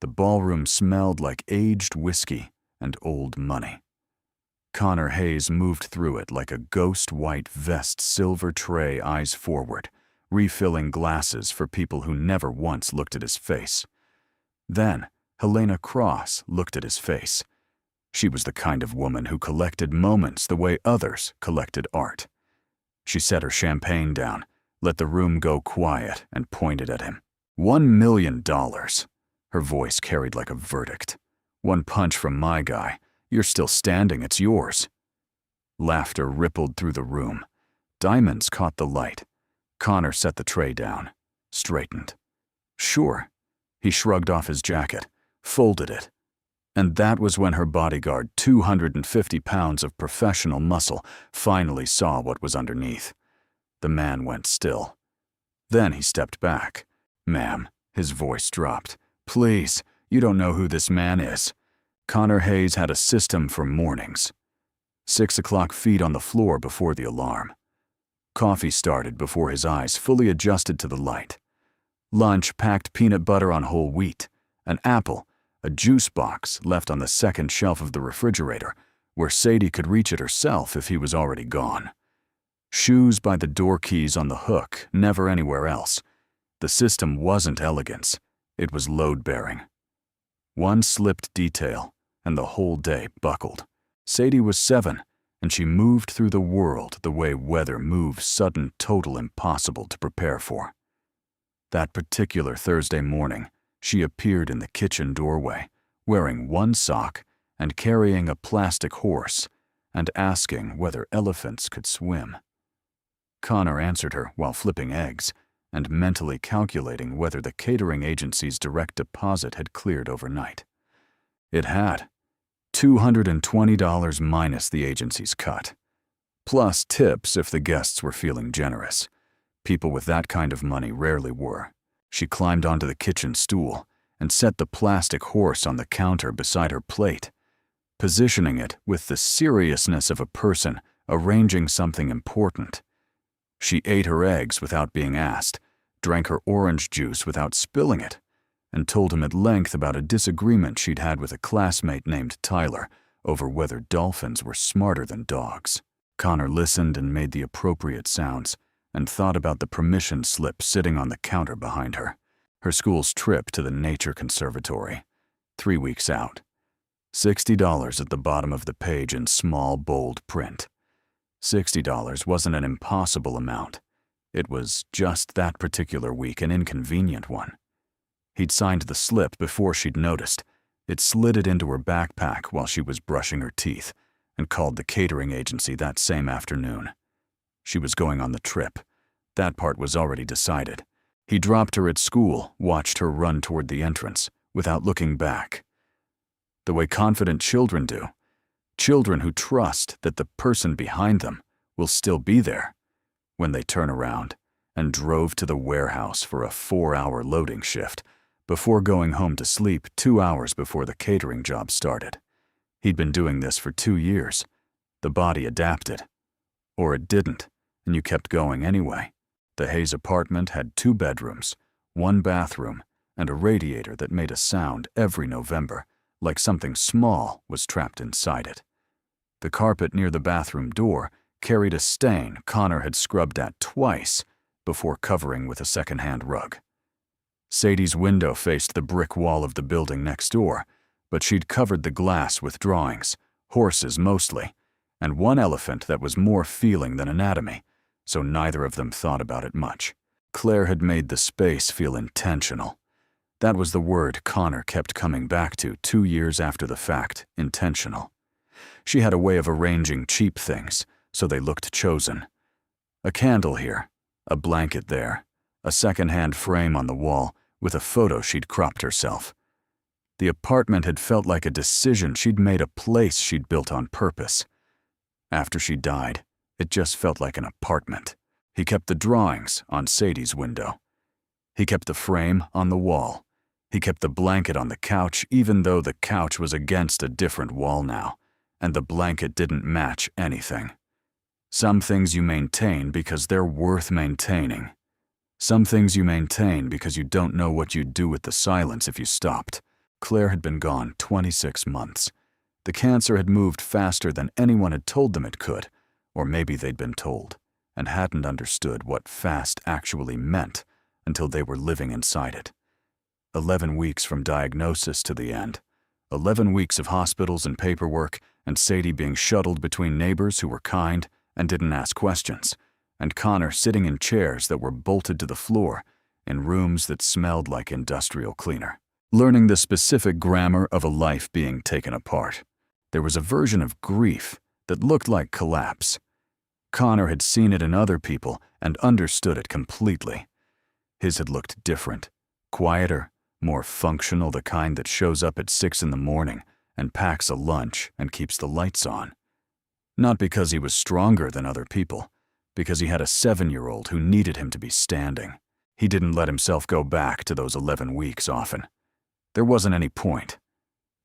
The ballroom smelled like aged whiskey and old money. Connor Hayes moved through it like a ghost white vest silver tray, eyes forward, refilling glasses for people who never once looked at his face. Then Helena Cross looked at his face. She was the kind of woman who collected moments the way others collected art. She set her champagne down, let the room go quiet, and pointed at him. $1 million. Her voice carried like a verdict. One punch from my guy. You're still standing, it's yours. Laughter rippled through the room. Diamonds caught the light. Connor set the tray down, straightened. Sure. He shrugged off his jacket, folded it. And that was when her bodyguard, 250 pounds of professional muscle, finally saw what was underneath. The man went still. Then he stepped back. Ma'am, his voice dropped. Please, you don't know who this man is. Connor Hayes had a system for mornings. 6 o'clock feet on the floor before the alarm. Coffee started before his eyes fully adjusted to the light. Lunch packed peanut butter on whole wheat, an apple, a juice box left on the second shelf of the refrigerator, where Sadie could reach it herself if he was already gone. Shoes by the door keys on the hook, never anywhere else. The system wasn't elegance, it was load-bearing. One slipped detail, and the whole day buckled. Sadie was 7, and she moved through the world the way weather moves, sudden, total impossible to prepare for. That particular Thursday morning, she appeared in the kitchen doorway, wearing one sock and carrying a plastic horse, and asking whether elephants could swim. Connor answered her while flipping eggs and mentally calculating whether the catering agency's direct deposit had cleared overnight. It had. $220 minus the agency's cut. Plus tips if the guests were feeling generous. People with that kind of money rarely were. She climbed onto the kitchen stool and set the plastic horse on the counter beside her plate, positioning it with the seriousness of a person arranging something important. She ate her eggs without being asked, drank her orange juice without spilling it, and told him at length about a disagreement she'd had with a classmate named Tyler over whether dolphins were smarter than dogs. Connor listened and made the appropriate sounds, and thought about the permission slip sitting on the counter behind her. Her school's trip to the Nature Conservatory. 3 weeks out. $60 at the bottom of the page in small, bold print. $60 wasn't an impossible amount. It was just that particular week an inconvenient one. He'd signed the slip before she'd noticed. It slid it into her backpack while she was brushing her teeth, and called the catering agency that same afternoon. She was going on the trip. That part was already decided. He dropped her at school, watched her run toward the entrance, without looking back. The way confident children do. Children who trust that the person behind them will still be there when they turn around, and drove to the warehouse for a 4-hour loading shift before going home to sleep 2 hours before the catering job started. He'd been doing this for 2 years. The body adapted. Or it didn't, and you kept going anyway. The Hayes apartment had 2 bedrooms, 1 bathroom, and a radiator that made a sound every November, like something small was trapped inside it. The carpet near the bathroom door carried a stain Connor had scrubbed at twice before covering with a second-hand rug. Sadie's window faced the brick wall of the building next door, but she'd covered the glass with drawings, horses mostly, and one elephant that was more feeling than anatomy, so neither of them thought about it much. Claire had made the space feel intentional. That was the word Connor kept coming back to 2 years after the fact, intentional. She had a way of arranging cheap things, so they looked chosen. A candle here, a blanket there, a second-hand frame on the wall with a photo she'd cropped herself. The apartment had felt like a decision she'd made, a place she'd built on purpose. After she died, it just felt like an apartment. He kept the drawings on Sadie's window. He kept the frame on the wall. He kept the blanket on the couch, even though the couch was against a different wall now, and the blanket didn't match anything. Some things you maintain because they're worth maintaining. Some things you maintain because you don't know what you'd do with the silence if you stopped. Claire had been gone 26 months. The cancer had moved faster than anyone had told them it could, or maybe they'd been told, and hadn't understood what fast actually meant until they were living inside it. 11 weeks from diagnosis to the end. 11 weeks of hospitals and paperwork, and Sadie being shuttled between neighbors who were kind and didn't ask questions, and Connor sitting in chairs that were bolted to the floor in rooms that smelled like industrial cleaner. Learning the specific grammar of a life being taken apart. There was a version of grief that looked like collapse. Connor had seen it in other people and understood it completely. His had looked different, quieter, more functional, the kind that shows up at 6 in the morning and packs a lunch and keeps the lights on. Not because he was stronger than other people, because he had a 7-year-old who needed him to be standing. He didn't let himself go back to those 11 weeks often. There wasn't any point.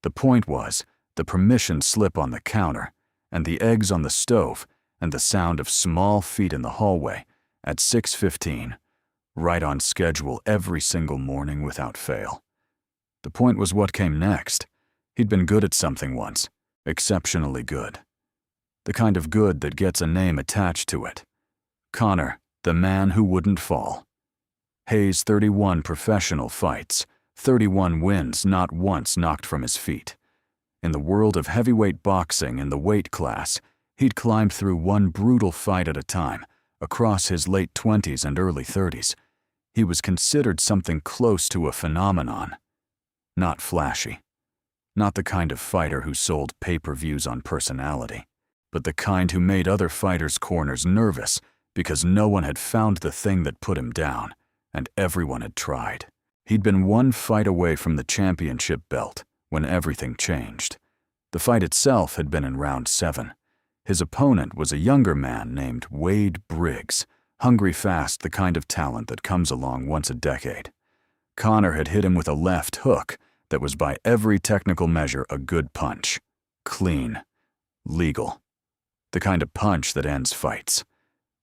The point was the permission slip on the counter and the eggs on the stove and the sound of small feet in the hallway at 6:15, right on schedule every single morning without fail. The point was what came next. He'd been good at something once, exceptionally good. The kind of good that gets a name attached to it. Connor, the man who wouldn't fall. Hayes' 31 professional fights, 31 wins, not once knocked from his feet. In the world of heavyweight boxing in the weight class, he'd climbed through one brutal fight at a time, across his late 20s and early 30s. He was considered something close to a phenomenon. Not flashy. Not the kind of fighter who sold pay-per-views on personality, but the kind who made other fighters' corners nervous because no one had found the thing that put him down, and everyone had tried. He'd been one fight away from the championship belt when everything changed. The fight itself had been in round 7. His opponent was a younger man named Wade Briggs, hungry fast, the kind of talent that comes along once a decade. Connor had hit him with a left hook that was by every technical measure a good punch. Clean. Legal. The kind of punch that ends fights.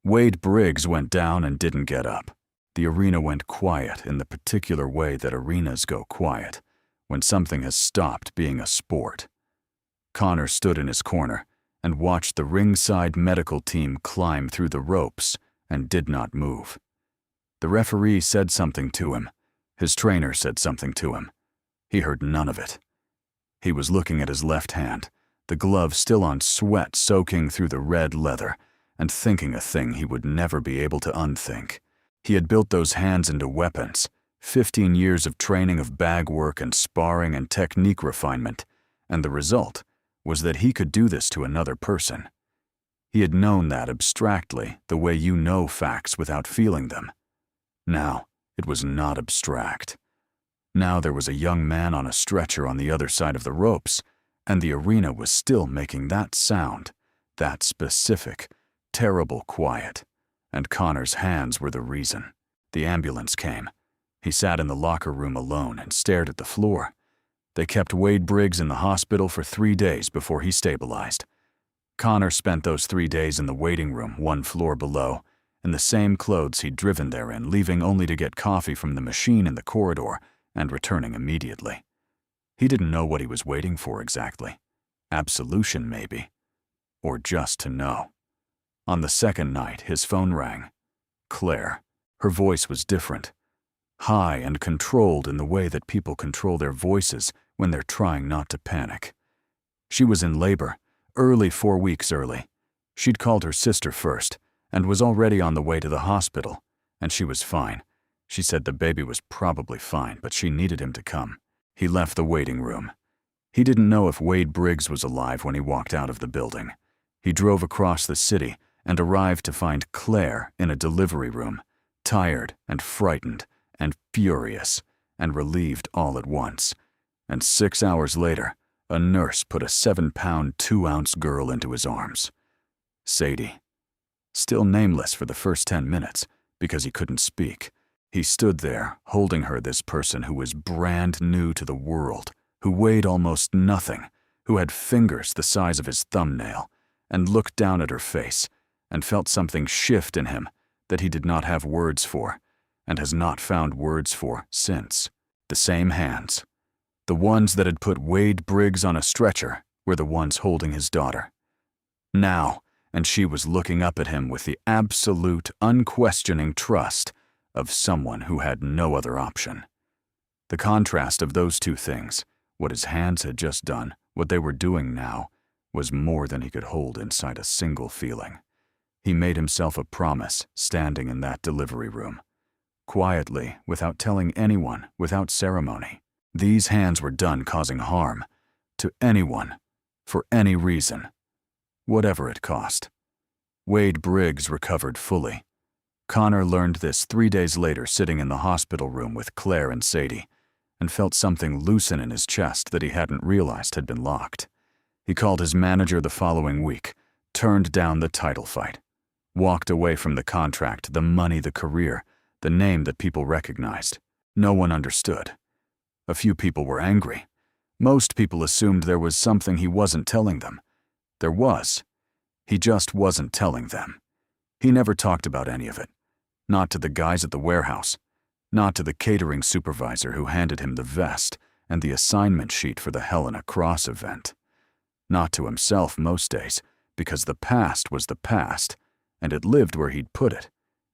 Wade Briggs went down and didn't get up. The arena went quiet in the particular way that arenas go quiet, when something has stopped being a sport. Connor stood in his corner and watched the ringside medical team climb through the ropes and did not move. The referee said something to him. His trainer said something to him. He heard none of it. He was looking at his left hand, the glove still on sweat soaking through the red leather, and thinking a thing he would never be able to unthink. He had built those hands into weapons, 15 years of training of bag work and sparring and technique refinement, and the result was that he could do this to another person. He had known that abstractly, the way you know facts without feeling them. Now, it was not abstract. Now there was a young man on a stretcher on the other side of the ropes, and the arena was still making that sound, that specific, terrible quiet. And Connor's hands were the reason. The ambulance came. He sat in the locker room alone and stared at the floor. They kept Wade Briggs in the hospital for 3 days before he stabilized. Connor spent those 3 days in the waiting room 1 floor below, in the same clothes he'd driven there in, leaving only to get coffee from the machine in the corridor and returning immediately. He didn't know what he was waiting for exactly. Absolution, maybe. Or just to know. On the second night, his phone rang. Claire. Her voice was different. High and controlled in the way that people control their voices when they're trying not to panic. She was in labor, early, 4 weeks early. She'd called her sister first and was already on the way to the hospital, and she was fine. She said the baby was probably fine, but she needed him to come. He left the waiting room. He didn't know if Wade Briggs was alive when he walked out of the building. He drove across the city and arrived to find Claire in a delivery room, tired and frightened and furious and relieved all at once. And 6 hours later, a nurse put a 7-pound, 2-ounce girl into his arms. Sadie. Still nameless for the first 10 minutes, because he couldn't speak. He stood there, holding her, this person who was brand new to the world, who weighed almost nothing, who had fingers the size of his thumbnail, and looked down at her face, and felt something shift in him that he did not have words for, and has not found words for since. The same hands. The ones that had put Wade Briggs on a stretcher were the ones holding his daughter. Now, and she was looking up at him with the absolute, unquestioning trust of someone who had no other option. The contrast of those two things, what his hands had just done, what they were doing now, was more than he could hold inside a single feeling. He made himself a promise, standing in that delivery room. Quietly, without telling anyone, without ceremony. These hands were done causing harm to anyone, for any reason, whatever it cost. Wade Briggs recovered fully. Connor learned this 3 days later sitting in the hospital room with Claire and Sadie, and felt something loosen in his chest that he hadn't realized had been locked. He called his manager the following week, turned down the title fight, walked away from the contract, the money, the career, the name that people recognized. No one understood. A few people were angry. Most people assumed there was something he wasn't telling them. There was. He just wasn't telling them. He never talked about any of it. Not to the guys at the warehouse. Not to the catering supervisor who handed him the vest and the assignment sheet for the Helena Cross event. Not to himself most days, because the past was the past, and it lived where he'd put it,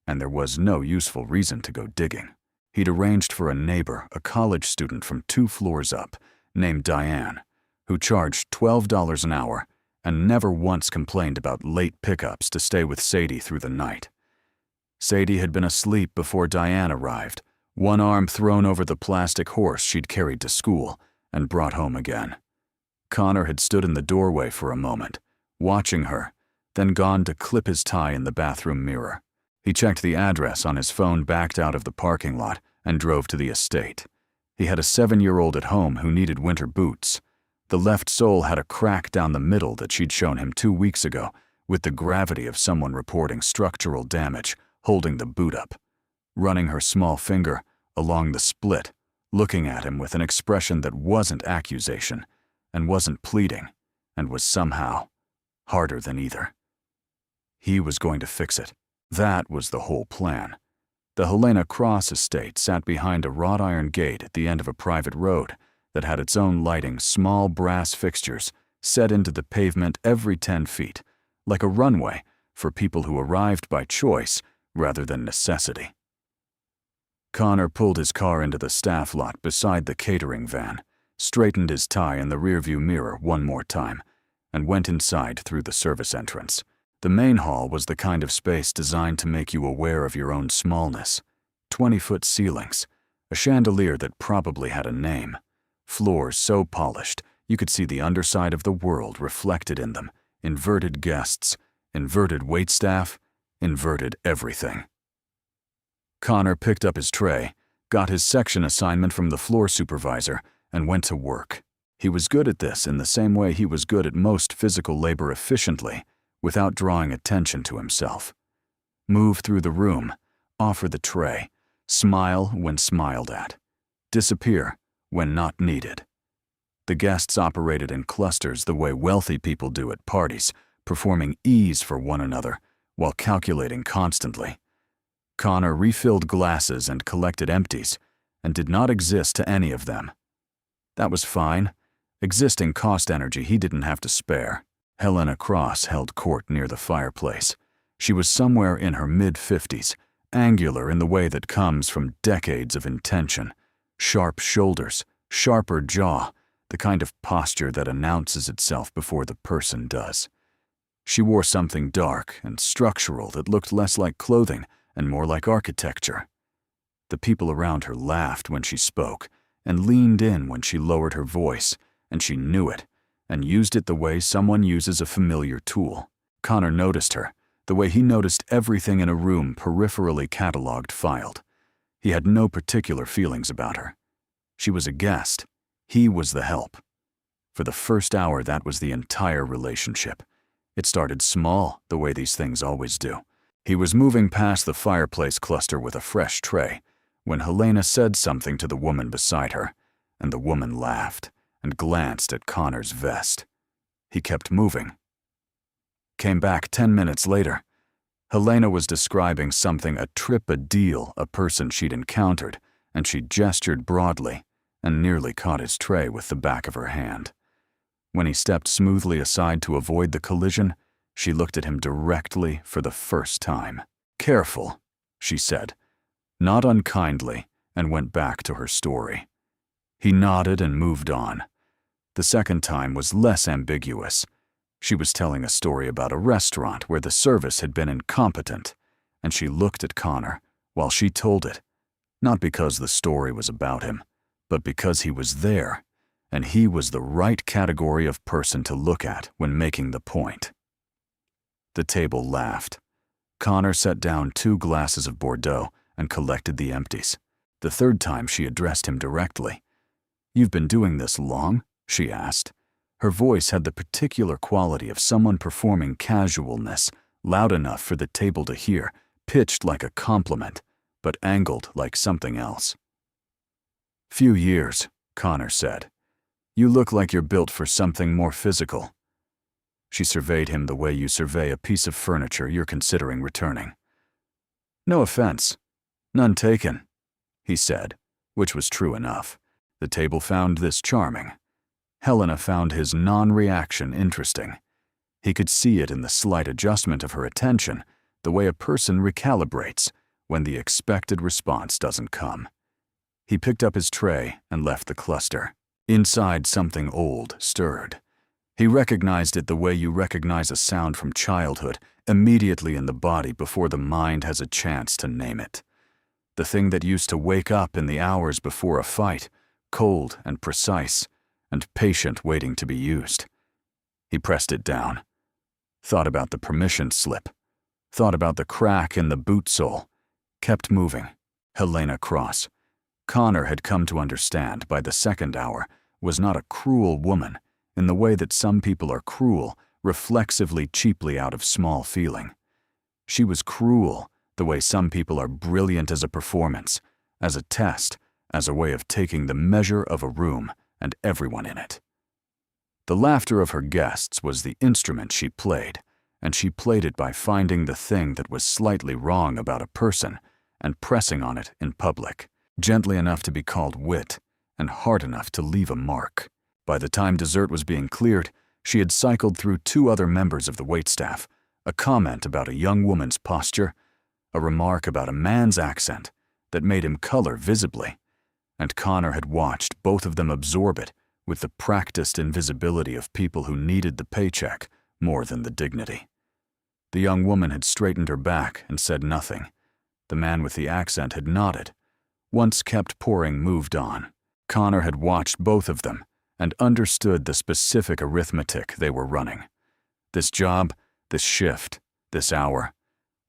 and there was no useful reason to go digging. He'd arranged for a neighbor, a college student from 2 floors up, named Diane, who charged $12 an hour and never once complained about late pickups to stay with Sadie through the night. Sadie had been asleep before Diane arrived, one arm thrown over the plastic horse she'd carried to school and brought home again. Connor had stood in the doorway for a moment, watching her, then gone to clip his tie in the bathroom mirror. He checked the address on his phone, backed out of the parking lot, and drove to the estate. He had a 7-year-old at home who needed winter boots. The left sole had a crack down the middle that she'd shown him 2 weeks ago, with the gravity of someone reporting structural damage, holding the boot up, running her small finger along the split, looking at him with an expression that wasn't accusation, and wasn't pleading, and was somehow harder than either. He was going to fix it. That was the whole plan. The Helena Cross estate sat behind a wrought iron gate at the end of a private road that had its own lighting, small brass fixtures set into the pavement every 10 feet, like a runway for people who arrived by choice rather than necessity. Connor pulled his car into the staff lot beside the catering van, straightened his tie in the rearview mirror one more time, and went inside through the service entrance. The main hall was the kind of space designed to make you aware of your own smallness. 20-foot ceilings, a chandelier that probably had a name, floors so polished you could see the underside of the world reflected in them, inverted guests, inverted waitstaff, inverted everything. Connor picked up his tray, got his section assignment from the floor supervisor, and went to work. He was good at this in the same way he was good at most physical labor efficiently, without drawing attention to himself. Move through the room, offer the tray, smile when smiled at, disappear when not needed. The guests operated in clusters the way wealthy people do at parties, performing ease for one another while calculating constantly. Connor refilled glasses and collected empties, and did not exist to any of them. That was fine. Existing cost energy he didn't have to spare. Helena Cross held court near the fireplace. She was somewhere in her mid-50s, angular in the way that comes from decades of intention. Sharp shoulders, sharper jaw, the kind of posture that announces itself before the person does. She wore something dark and structural that looked less like clothing and more like architecture. The people around her laughed when she spoke and leaned in when she lowered her voice, and she knew it, and used it the way someone uses a familiar tool. Connor noticed her, the way he noticed everything in a room peripherally cataloged, filed. He had no particular feelings about her. She was a guest. He was the help. For the first hour, that was the entire relationship. It started small, the way these things always do. He was moving past the fireplace cluster with a fresh tray, when Helena said something to the woman beside her, and the woman laughed and glanced at Connor's vest. He kept moving. Came back 10 minutes later. Helena was describing something, a trip, a deal, a person she'd encountered, and she gestured broadly, and nearly caught his tray with the back of her hand. When he stepped smoothly aside to avoid the collision, she looked at him directly for the first time. "Careful," she said, not unkindly, and went back to her story. He nodded and moved on. The second time was less ambiguous. She was telling a story about a restaurant where the service had been incompetent, and she looked at Connor while she told it, not because the story was about him, but because he was there, and he was the right category of person to look at when making the point. The table laughed. Connor set down 2 glasses of Bordeaux and collected the empties. The third time she addressed him directly. "You've been doing this long?" she asked. Her voice had the particular quality of someone performing casualness, loud enough for the table to hear, pitched like a compliment, but angled like something else. "Few years," Connor said. "You look like you're built for something more physical." She surveyed him the way you survey a piece of furniture you're considering returning. "No offense. None taken," he said, which was true enough. The table found this charming. Helena found his non-reaction interesting. He could see it in the slight adjustment of her attention, the way a person recalibrates when the expected response doesn't come. He picked up his tray and left the cluster. Inside, something old stirred. He recognized it the way you recognize a sound from childhood, immediately in the body before the mind has a chance to name it. The thing that used to wake up in the hours before a fight, cold and precise, and patient waiting to be used. He pressed it down. Thought about the permission slip. Thought about the crack in the boot sole. Kept moving. Helena Cross. Connor had come to understand by the second hour was not a cruel woman in the way that some people are cruel, reflexively cheaply out of small feeling. She was cruel the way some people are brilliant as a performance, as a test, as a way of taking the measure of a room and everyone in it. The laughter of her guests was the instrument she played, and she played it by finding the thing that was slightly wrong about a person and pressing on it in public, gently enough to be called wit and hard enough to leave a mark. By the time dessert was being cleared, she had cycled through 2 other members of the waitstaff, a comment about a young woman's posture, a remark about a man's accent that made him color visibly, and Connor had watched both of them absorb it with the practiced invisibility of people who needed the paycheck more than the dignity. The young woman had straightened her back and said nothing. The man with the accent had nodded. Once kept pouring moved on. Connor had watched both of them and understood the specific arithmetic they were running. This job, this shift, this hour,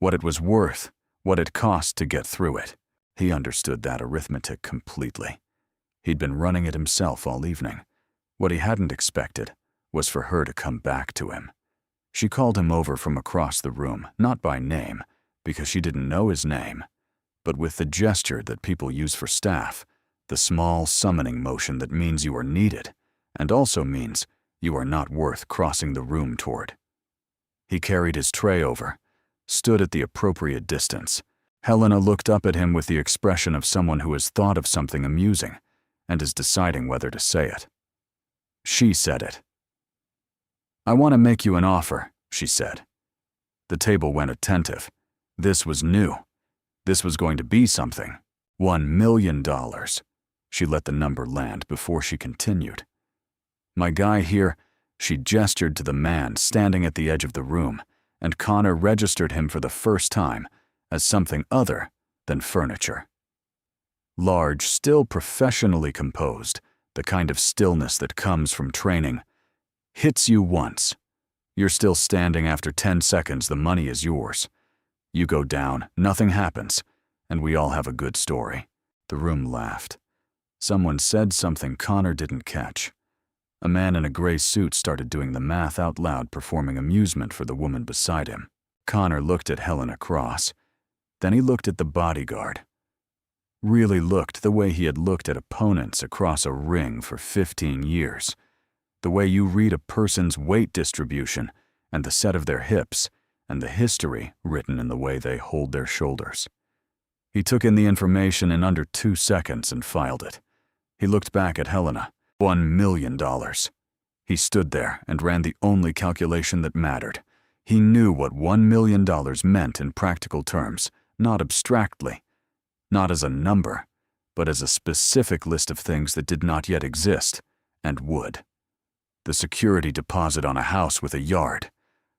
what it was worth, what it cost to get through it. He understood that arithmetic completely. He'd been running it himself all evening. What he hadn't expected was for her to come back to him. She called him over from across the room, not by name, because she didn't know his name, but with the gesture that people use for staff, the small summoning motion that means you are needed, and also means you are not worth crossing the room toward. He carried his tray over, stood at the appropriate distance. Helena looked up at him with the expression of someone who has thought of something amusing and is deciding whether to say it. She said it. "I want to make you an offer," she said. The table went attentive. This was new. This was going to be something. $1 million. She let the number land before she continued. "My guy here," she gestured to the man standing at the edge of the room, and Connor registered him for the first time as something other than furniture. Large, still professionally composed, the kind of stillness that comes from training, hits you once. You're still standing after 10 seconds, the money is yours. You go down, nothing happens, and we all have a good story. The room laughed. Someone said something Connor didn't catch. A man in a gray suit started doing the math out loud, performing amusement for the woman beside him. Connor looked at Helena Cross. Then he looked at the bodyguard. Really looked the way he had looked at opponents across a ring for 15 years. The way you read a person's weight distribution and the set of their hips and the history written in the way they hold their shoulders. He took in the information in under 2 seconds and filed it. He looked back at Helena. $1 million. He stood there and ran the only calculation that mattered. He knew what $1 million meant in practical terms, not abstractly, not as a number, but as a specific list of things that did not yet exist, and would. The security deposit on a house with a yard.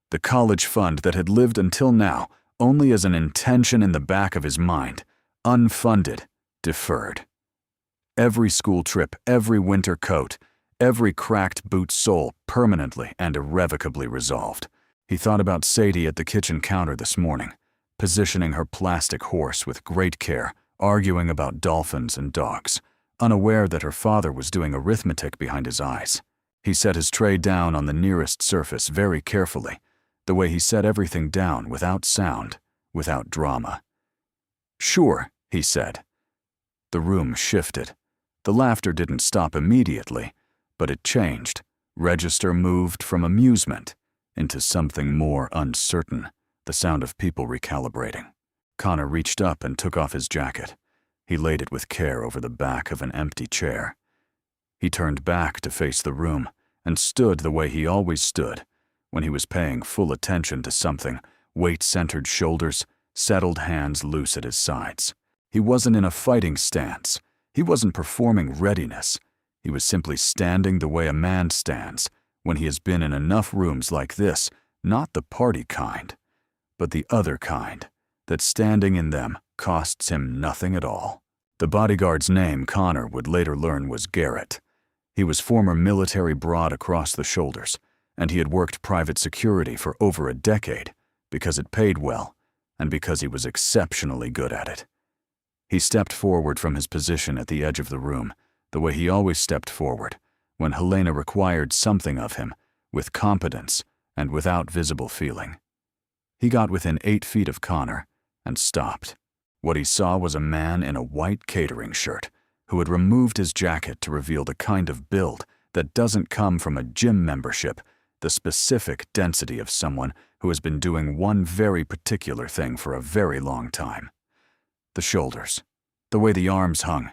The college fund that had lived until now only as an intention in the back of his mind, unfunded, deferred. Every school trip, every winter coat, every cracked boot sole permanently and irrevocably resolved. He thought about Sadie at the kitchen counter this morning, positioning her plastic horse with great care, arguing about dolphins and dogs, unaware that her father was doing arithmetic behind his eyes. He set his tray down on the nearest surface very carefully, the way he set everything down without sound, without drama. "Sure," he said. The room shifted. The laughter didn't stop immediately, but it changed. Register moved from amusement into something more uncertain, the sound of people recalibrating. Connor reached up and took off his jacket. He laid it with care over the back of an empty chair. He turned back to face the room and stood the way he always stood when he was paying full attention to something, weight-centered shoulders, settled hands loose at his sides. He wasn't in a fighting stance. He wasn't performing readiness. He was simply standing the way a man stands when he has been in enough rooms like this, not the party kind, but the other kind, that standing in them costs him nothing at all. The bodyguard's name, Connor would later learn, was Garrett. He was former military, broad across the shoulders, and he had worked private security for over a decade because it paid well and because he was exceptionally good at it. He stepped forward from his position at the edge of the room, the way he always stepped forward when Helena required something of him, with competence and without visible feeling. He got within 8 feet of Connor and stopped. What he saw was a man in a white catering shirt who had removed his jacket to reveal the kind of build that doesn't come from a gym membership, the specific density of someone who has been doing one very particular thing for a very long time. The shoulders, the way the arms hung,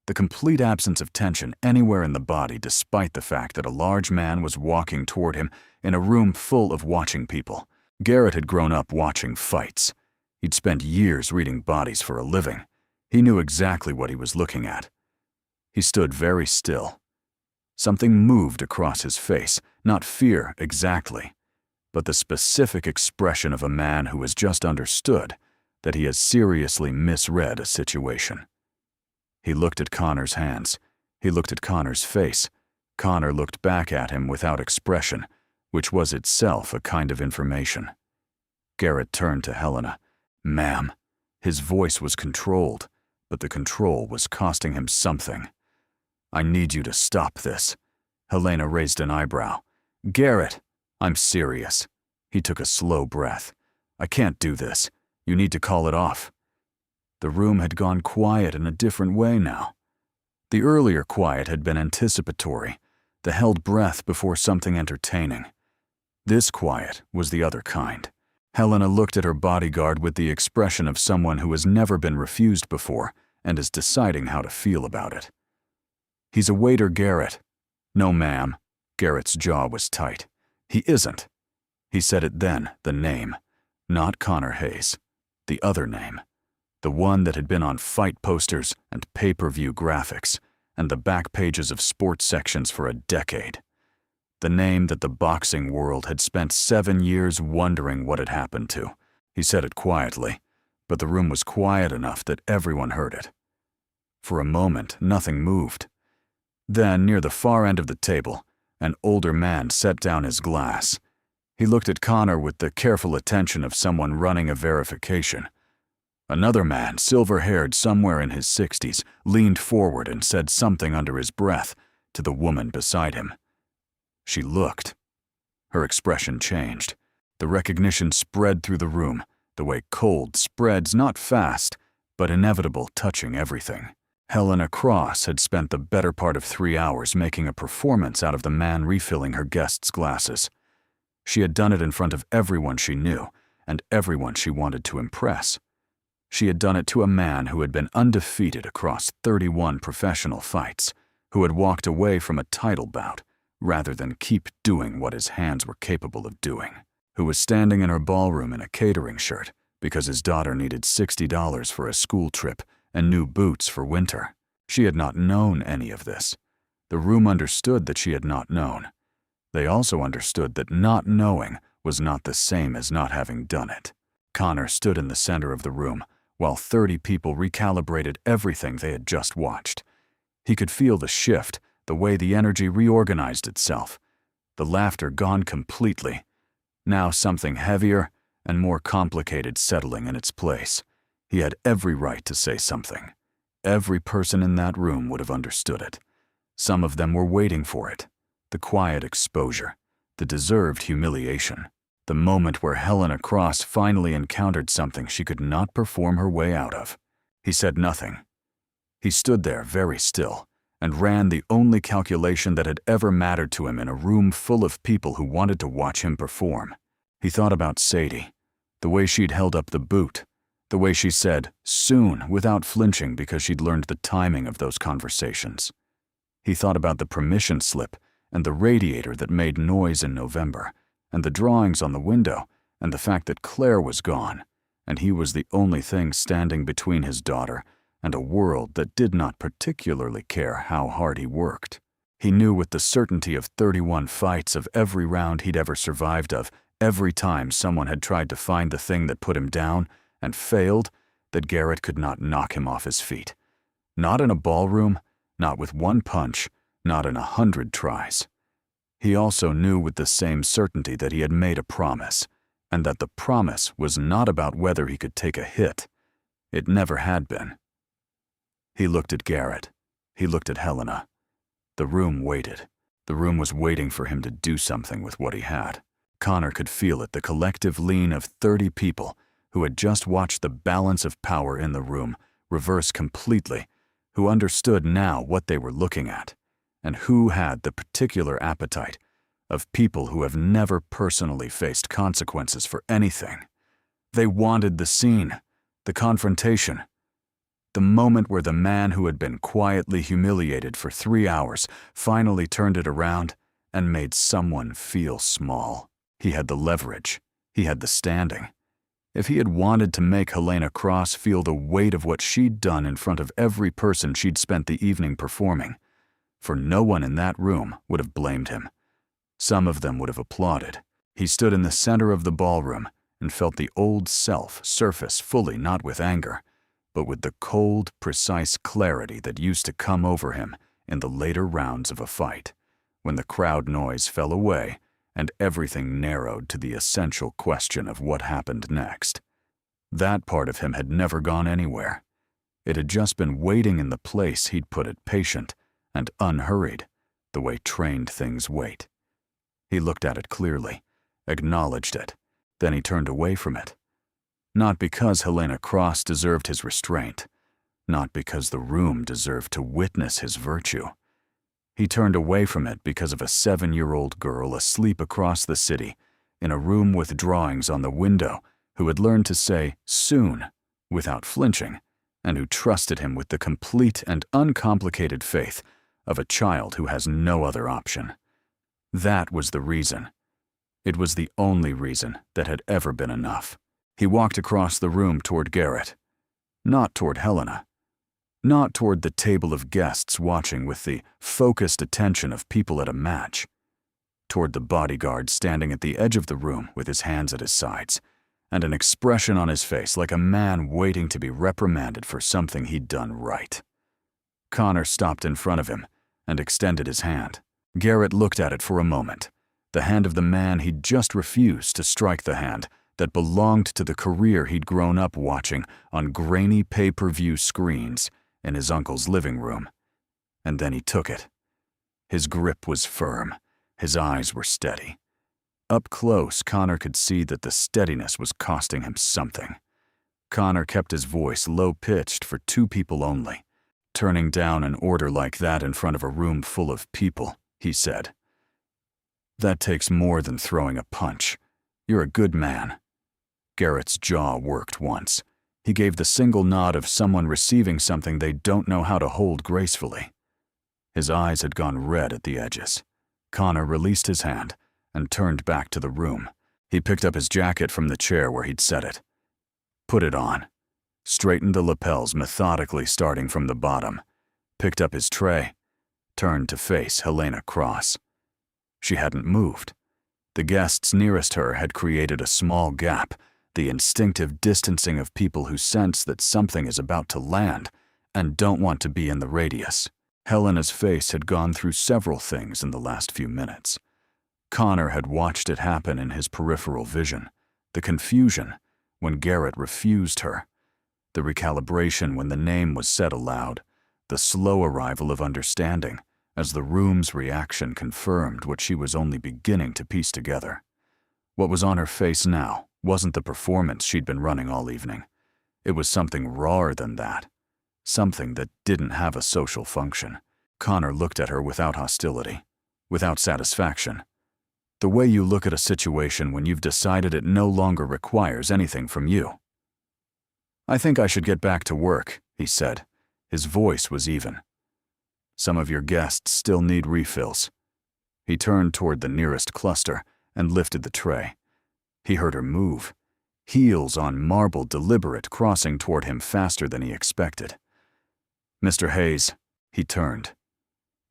the complete absence of tension anywhere in the body despite the fact that a large man was walking toward him in a room full of watching people. Garrett had grown up watching fights. He'd spent years reading bodies for a living. He knew exactly what he was looking at. He stood very still. Something moved across his face, not fear exactly, but the specific expression of a man who has just understood that he has seriously misread a situation. He looked at Connor's hands. He looked at Connor's face. Connor looked back at him without expression, which was itself a kind of information. Garrett turned to Helena. "Ma'am." His voice was controlled, but the control was costing him something. "I need you to stop this." Helena raised an eyebrow. "Garrett, I'm serious." He took a slow breath. "I can't do this. You need to call it off." The room had gone quiet in a different way now. The earlier quiet had been anticipatory, the held breath before something entertaining. This quiet was the other kind. Helena looked at her bodyguard with the expression of someone who has never been refused before and is deciding how to feel about it. "He's a waiter, Garrett." "No, ma'am." Garrett's jaw was tight. "He isn't." He said it then, the name. Not Connor Hayes. The other name. The one that had been on fight posters and pay-per-view graphics and the back pages of sports sections for a decade. The name that the boxing world had spent 7 years wondering what had happened to. He said it quietly, but the room was quiet enough that everyone heard it. For a moment, nothing moved. Then, near the far end of the table, an older man set down his glass. He looked at Connor with the careful attention of someone running a verification. Another man, silver-haired, somewhere in his 60s, leaned forward and said something under his breath to the woman beside him. She looked. Her expression changed. The recognition spread through the room, the way cold spreads not fast, but inevitable, touching everything. Helena Cross had spent the better part of 3 hours making a performance out of the man refilling her guests' glasses. She had done it in front of everyone she knew and everyone she wanted to impress. She had done it to a man who had been undefeated across 31 professional fights, who had walked away from a title bout rather than keep doing what his hands were capable of doing, who was standing in her ballroom in a catering shirt because his daughter needed $60 for a school trip and new boots for winter. She had not known any of this. The room understood that she had not known. They also understood that not knowing was not the same as not having done it. Connor stood in the center of the room while 30 people recalibrated everything they had just watched. He could feel the shift, the way the energy reorganized itself. The laughter gone completely. Now something heavier and more complicated settling in its place. He had every right to say something. Every person in that room would have understood it. Some of them were waiting for it. The quiet exposure, the deserved humiliation, the moment where Helena Cross finally encountered something she could not perform her way out of. He said nothing. He stood there very still and ran the only calculation that had ever mattered to him in a room full of people who wanted to watch him perform. He thought about Sadie, the way she'd held up the boot, the way she said, "soon," without flinching because she'd learned the timing of those conversations. He thought about the permission slip and the radiator that made noise in November, and the drawings on the window, and the fact that Claire was gone, and he was the only thing standing between his daughter and a world that did not particularly care how hard he worked. He knew with the certainty of 31 fights of every round he'd ever survived of, every time someone had tried to find the thing that put him down and failed, that Garrett could not knock him off his feet. Not in a ballroom, not with one punch, not in 100 tries. He also knew with the same certainty that he had made a promise, and that the promise was not about whether he could take a hit. It never had been. He looked at Garrett. He looked at Helena. The room waited. The room was waiting for him to do something with what he had. Connor could feel it, the collective lean of 30 people who had just watched the balance of power in the room reverse completely, who understood now what they were looking at, and who had the particular appetite of people who have never personally faced consequences for anything. They wanted the scene, the confrontation, the moment where the man who had been quietly humiliated for 3 hours finally turned it around and made someone feel small. He had the leverage. He had the standing. If he had wanted to make Helena Cross feel the weight of what she'd done in front of every person she'd spent the evening performing, for no one in that room would have blamed him. Some of them would have applauded. He stood in the center of the ballroom and felt the old self surface fully, not with anger, but with the cold, precise clarity that used to come over him in the later rounds of a fight, when the crowd noise fell away and everything narrowed to the essential question of what happened next. That part of him had never gone anywhere. It had just been waiting in the place he'd put it, patient and unhurried, the way trained things wait. He looked at it clearly, acknowledged it, then he turned away from it. Not because Helena Cross deserved his restraint, not because the room deserved to witness his virtue. He turned away from it because of a 7-year-old girl asleep across the city in a room with drawings on the window who had learned to say "soon" without flinching, and who trusted him with the complete and uncomplicated faith of a child who has no other option. That was the reason. It was the only reason that had ever been enough. He walked across the room toward Garrett, not toward Helena, not toward the table of guests watching with the focused attention of people at a match, toward the bodyguard standing at the edge of the room with his hands at his sides, and an expression on his face like a man waiting to be reprimanded for something he'd done right. Connor stopped in front of him and extended his hand. Garrett looked at it for a moment, the hand of the man he'd just refused to strike, the hand that belonged to the career he'd grown up watching on grainy pay-per-view screens in his uncle's living room. And then he took it. His grip was firm. His eyes were steady. Up close, Connor could see that the steadiness was costing him something. Connor kept his voice low-pitched for 2 people only. Turning down an order like that in front of a room full of people, he said, "That takes more than throwing a punch. You're a good man." Garrett's jaw worked once. He gave the single nod of someone receiving something they don't know how to hold gracefully. His eyes had gone red at the edges. Connor released his hand and turned back to the room. He picked up his jacket from the chair where he'd set it. Put it on. Straightened the lapels methodically starting from the bottom. Picked up his tray. Turned to face Helena Cross. She hadn't moved. The guests nearest her had created a small gap, the instinctive distancing of people who sense that something is about to land and don't want to be in the radius. Helena's face had gone through several things in the last few minutes. Connor had watched it happen in his peripheral vision. The confusion when Garrett refused her. The recalibration when the name was said aloud. The slow arrival of understanding as the room's reaction confirmed what she was only beginning to piece together. What was on her face now wasn't the performance she'd been running all evening. It was something rawer than that. Something that didn't have a social function. Connor looked at her without hostility, without satisfaction. The way you look at a situation when you've decided it no longer requires anything from you. "I think I should get back to work," he said. His voice was even. "Some of your guests still need refills." He turned toward the nearest cluster and lifted the tray. He heard her move, heels on marble deliberate, crossing toward him faster than he expected. "Mr. Hayes," he turned.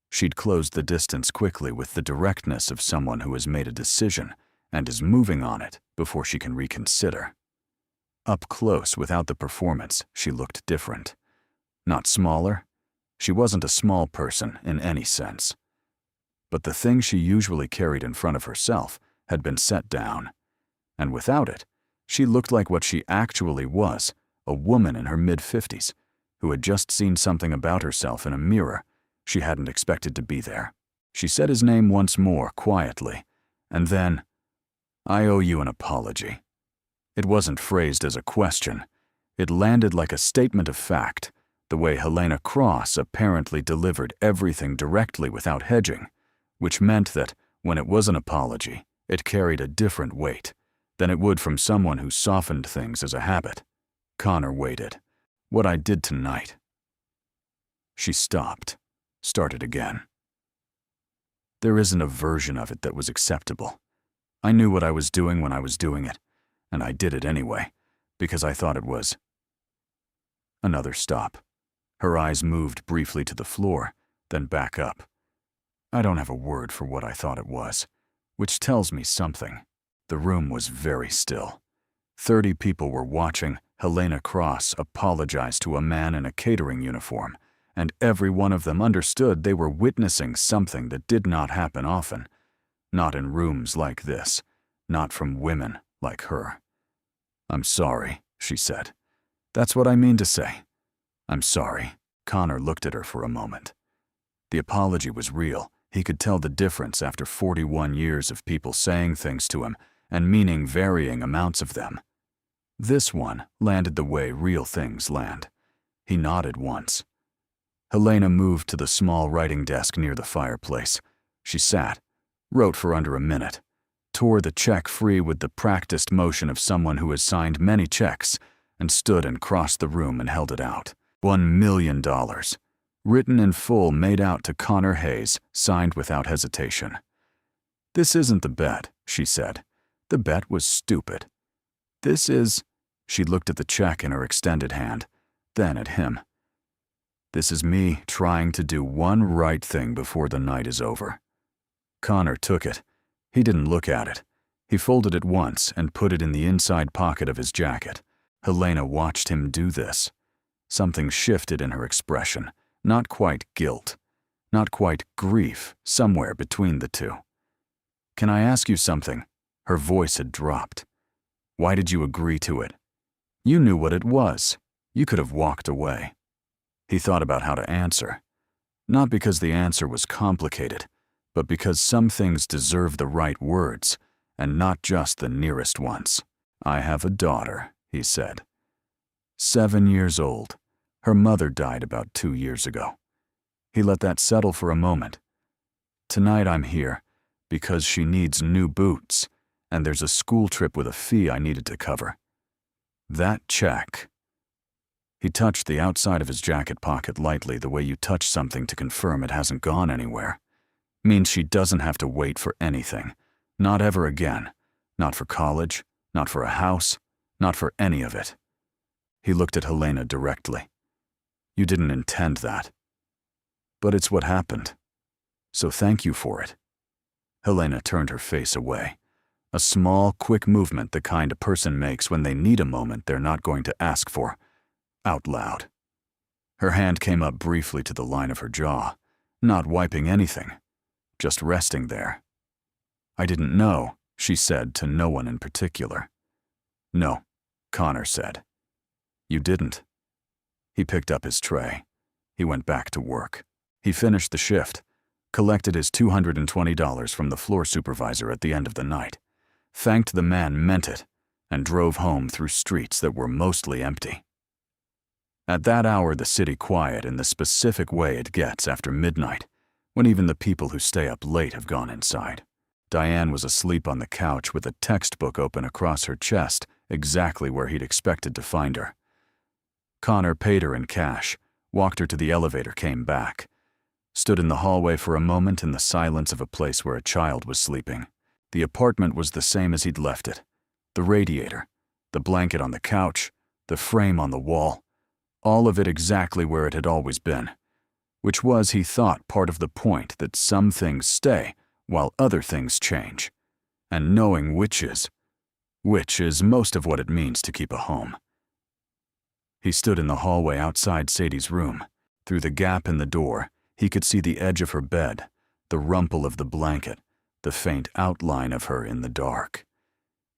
She'd closed the distance quickly with the directness of someone who has made a decision and is moving on it before she can reconsider. Up close, without the performance, she looked different. Not smaller. She wasn't a small person in any sense. But the thing she usually carried in front of herself had been set down. And without it, she looked like what she actually was, a woman in her mid-50s, who had just seen something about herself in a mirror she hadn't expected to be there. She said his name once more, quietly, and then, "I owe you an apology." It wasn't phrased as a question. It landed like a statement of fact, the way Helena Cross apparently delivered everything directly without hedging, which meant that, when it was an apology, it carried a different weight than it would from someone who softened things as a habit. Connor waited. "What I did tonight." She stopped, started again. "There isn't a version of it that was acceptable. I knew what I was doing when I was doing it, and I did it anyway, because I thought it was." Another stop. Her eyes moved briefly to the floor, then back up. "I don't have a word for what I thought it was, which tells me something." The room was very still. 30 people were watching Helena Cross apologize to a man in a catering uniform, and every one of them understood they were witnessing something that did not happen often. Not in rooms like this, not from women like her. "I'm sorry," she said. "That's what I mean to say. I'm sorry." Connor looked at her for a moment. The apology was real. He could tell the difference after 41 years of people saying things to him and meaning varying amounts of them. This one landed the way real things land. He nodded once. Helena moved to the small writing desk near the fireplace. She sat, wrote for under a minute, tore the check free with the practiced motion of someone who has signed many checks, and stood and crossed the room and held it out. $1 million. Written in full, made out to Connor Hayes, signed without hesitation. "This isn't the bet," she said. "The bet was stupid. This is..." She looked at the check in her extended hand, then at him. "This is me trying to do one right thing before the night is over." Connor took it. He didn't look at it. He folded it once and put it in the inside pocket of his jacket. Helena watched him do this. Something shifted in her expression. Not quite guilt. Not quite grief, somewhere between the two. "Can I ask you something?" Her voice had dropped. "Why did you agree to it? You knew what it was. You could have walked away." He thought about how to answer. Not because the answer was complicated, but because some things deserve the right words, and not just the nearest ones. "I have a daughter," he said. 7 years old. Her mother died about 2 years ago. He let that settle for a moment. "Tonight I'm here because she needs new boots, and there's a school trip with a fee I needed to cover. That check." He touched the outside of his jacket pocket lightly, the way you touch something to confirm it hasn't gone anywhere. Means she doesn't have to wait for anything. Not ever again. Not for college, not for a house, not for any of it. He looked at Helena directly. You didn't intend that. But it's what happened. So thank you for it. Helena turned her face away. A small, quick movement, the kind a person makes when they need a moment they're not going to ask for, out loud. Her hand came up briefly to the line of her jaw, not wiping anything, just resting there. I didn't know, she said to no one in particular. No, Connor said. You didn't. He picked up his tray. He went back to work. He finished the shift, collected his $220 from the floor supervisor at the end of the night, thanked the man meant it, and drove home through streets that were mostly empty. At that hour, the city quiet in the specific way it gets after midnight, when even the people who stay up late have gone inside. Diane was asleep on the couch with a textbook open across her chest, exactly where he'd expected to find her. Connor paid her in cash, walked her to the elevator, came back, stood in the hallway for a moment in the silence of a place where a child was sleeping. The apartment was the same as he'd left it. The radiator, the blanket on the couch, the frame on the wall, all of it exactly where it had always been, which was, he thought, part of the point that some things stay while other things change, and knowing which is most of what it means to keep a home. He stood in the hallway outside Sadie's room. Through the gap in the door, he could see the edge of her bed, the rumple of the blanket, the faint outline of her in the dark.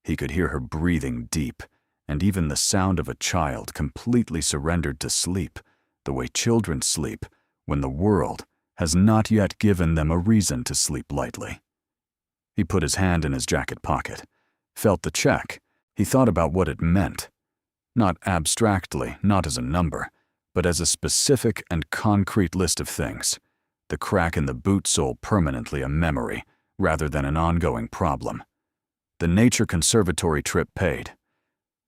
He could hear her breathing deep, and even the sound of a child completely surrendered to sleep, the way children sleep when the world has not yet given them a reason to sleep lightly. He put his hand in his jacket pocket, felt the check. He thought about what it meant, not abstractly, not as a number, but as a specific and concrete list of things. The crack in the boot sole permanently a memory, rather than an ongoing problem. The nature conservatory trip paid.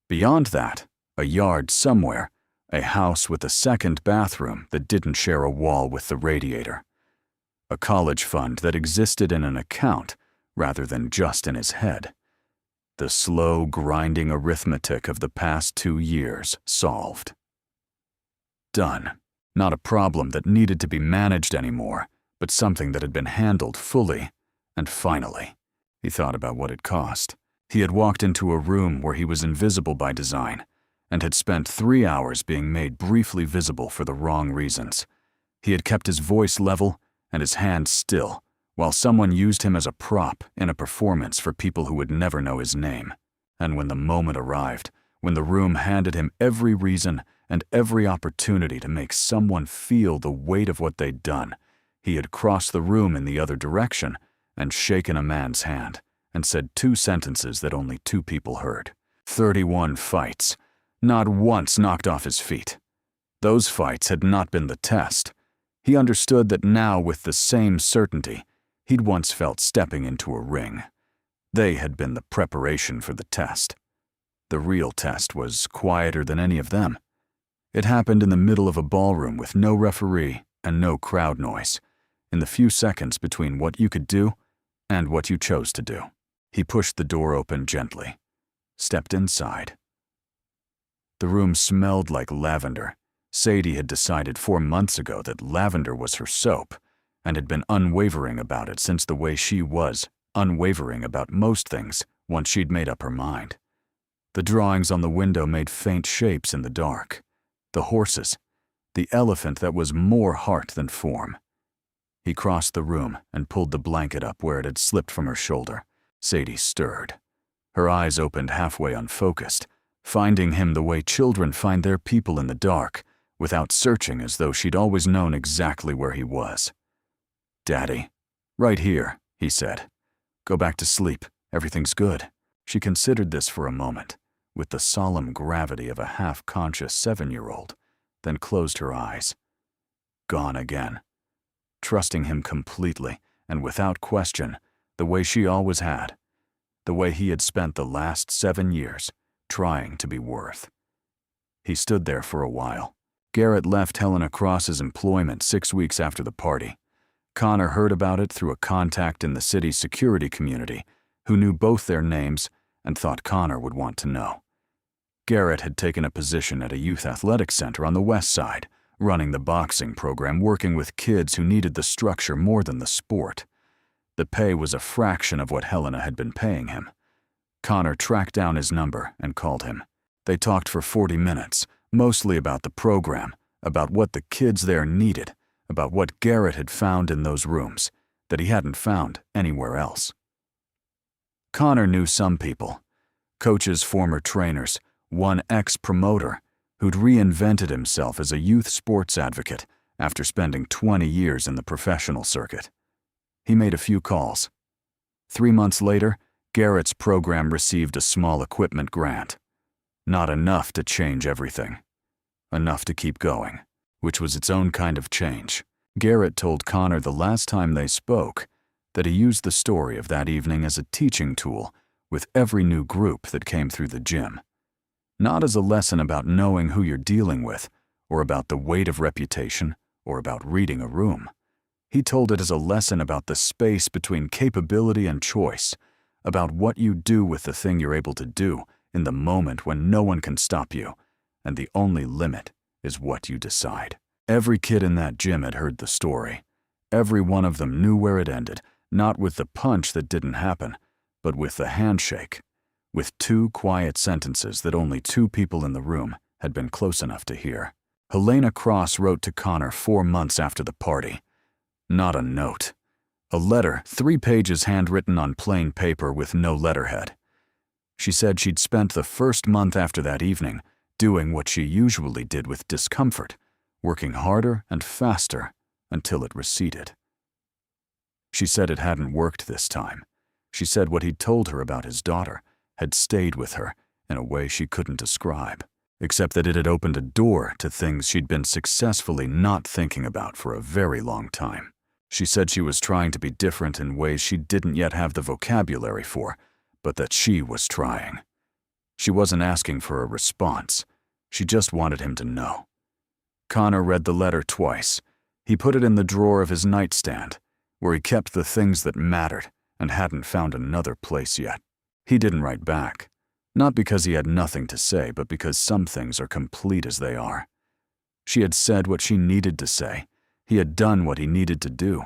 Beyond that, a yard somewhere, a house with a second bathroom that didn't share a wall with the radiator. A college fund that existed in an account rather than just in his head. The slow, grinding arithmetic of the past 2 years solved. Done. Not a problem that needed to be managed anymore, but something that had been handled fully, and finally. He thought about what it cost. He had walked into a room where he was invisible by design, and had spent 3 hours being made briefly visible for the wrong reasons. He had kept his voice level and his hand still, while someone used him as a prop in a performance for people who would never know his name. And when the moment arrived, when the room handed him every reason and every opportunity to make someone feel the weight of what they'd done, he had crossed the room in the other direction and shaken a man's hand and said 2 sentences that only 2 people heard. 31 fights. Not once knocked off his feet. Those fights had not been the test. He understood that now with the same certainty he'd once felt stepping into a ring. They had been the preparation for the test. The real test was quieter than any of them. It happened in the middle of a ballroom with no referee and no crowd noise, in the few seconds between what you could do and what you chose to do. He pushed the door open gently, stepped inside. The room smelled like lavender. Sadie had decided 4 months ago that lavender was her soap, and had been unwavering about it since the way she was unwavering about most things once she'd made up her mind. The drawings on the window made faint shapes in the dark. The horses, the elephant that was more heart than form. He crossed the room and pulled the blanket up where it had slipped from her shoulder. Sadie stirred. Her eyes opened halfway unfocused, finding him the way children find their people in the dark, without searching, as though she'd always known exactly where he was. "Daddy, right here," he said. "Go back to sleep. Everything's good." She considered this for a moment, with the solemn gravity of a half-conscious 7-year-old, then closed her eyes. Gone again. Trusting him completely, and without question, the way she always had. The way he had spent the last 7 years, trying to be worth. He stood there for a while. Garrett left Helena Cross's employment 6 weeks after the party. Connor heard about it through a contact in the city's security community who knew both their names and thought Connor would want to know. Garrett had taken a position at a youth athletic center on the west side, running the boxing program, working with kids who needed the structure more than the sport. The pay was a fraction of what Helena had been paying him. Connor tracked down his number and called him. They talked for 40 minutes, mostly about the program, about what the kids there needed, about what Garrett had found in those rooms that he hadn't found anywhere else. Connor knew some people, coaches, former trainers, one ex-promoter who'd reinvented himself as a youth sports advocate after spending 20 years in the professional circuit. He made a few calls. 3 months later, Garrett's program received a small equipment grant. Not enough to change everything. Enough to keep going, which was its own kind of change. Garrett told Connor the last time they spoke that he used the story of that evening as a teaching tool with every new group that came through the gym. Not as a lesson about knowing who you're dealing with, or about the weight of reputation, or about reading a room. He told it as a lesson about the space between capability and choice, about what you do with the thing you're able to do in the moment when no one can stop you, and the only limit is what you decide. Every kid in that gym had heard the story. Every one of them knew where it ended, not with the punch that didn't happen, but with the handshake, with 2 quiet sentences that only 2 people in the room had been close enough to hear. Helena Cross wrote to Connor 4 months after the party. Not a note. A letter, 3 pages handwritten on plain paper with no letterhead. She said she'd spent the first month after that evening doing what she usually did with discomfort, working harder and faster until it receded. She said it hadn't worked this time. She said what he'd told her about his daughter had stayed with her in a way she couldn't describe, except that it had opened a door to things she'd been successfully not thinking about for a very long time. She said she was trying to be different in ways she didn't yet have the vocabulary for, but that she was trying. She wasn't asking for a response. She just wanted him to know. Connor read the letter twice. He put it in the drawer of his nightstand, where he kept the things that mattered and hadn't found another place yet. He didn't write back, not because he had nothing to say, but because some things are complete as they are. She had said what she needed to say. He had done what he needed to do.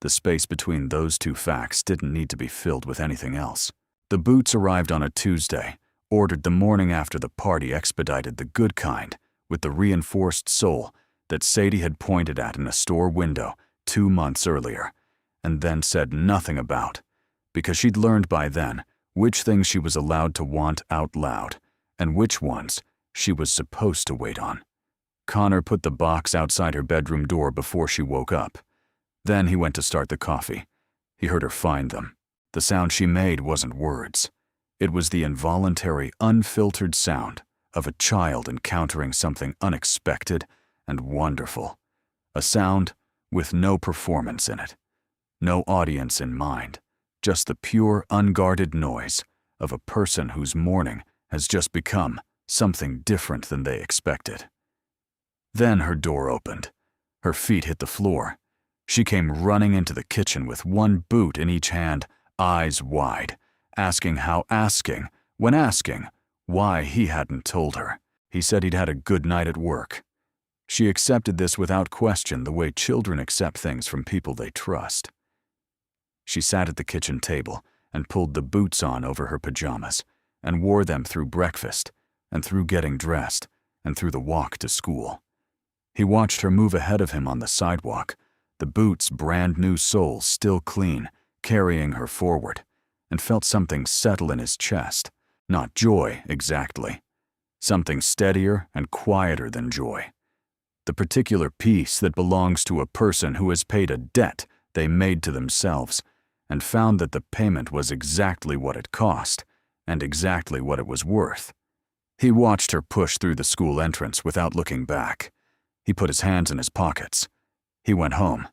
The space between those 2 facts didn't need to be filled with anything else. The boots arrived on a Tuesday, ordered the morning after the party, expedited, the good kind, with the reinforced sole that Sadie had pointed at in a store window 2 months earlier, and then said nothing about, because she'd learned by then which things she was allowed to want out loud, and which ones she was supposed to wait on. Connor put the box outside her bedroom door before she woke up. Then he went to start the coffee. He heard her find them. The sound she made wasn't words. It was the involuntary, unfiltered sound of a child encountering something unexpected and wonderful. A sound with no performance in it, no audience in mind, just the pure, unguarded noise of a person whose morning has just become something different than they expected. Then her door opened. Her feet hit the floor. She came running into the kitchen with 1 boot in each hand, eyes wide, asking why he hadn't told her. He said he'd had a good night at work. She accepted this without question, the way children accept things from people they trust. She sat at the kitchen table and pulled the boots on over her pajamas and wore them through breakfast and through getting dressed and through the walk to school. He watched her move ahead of him on the sidewalk, the boots' brand new soles still clean, carrying her forward, and felt something settle in his chest. Not joy, exactly. Something steadier and quieter than joy. The particular peace that belongs to a person who has paid a debt they made to themselves and found that the payment was exactly what it cost and exactly what it was worth. He watched her push through the school entrance without looking back. He put his hands in his pockets. He went home.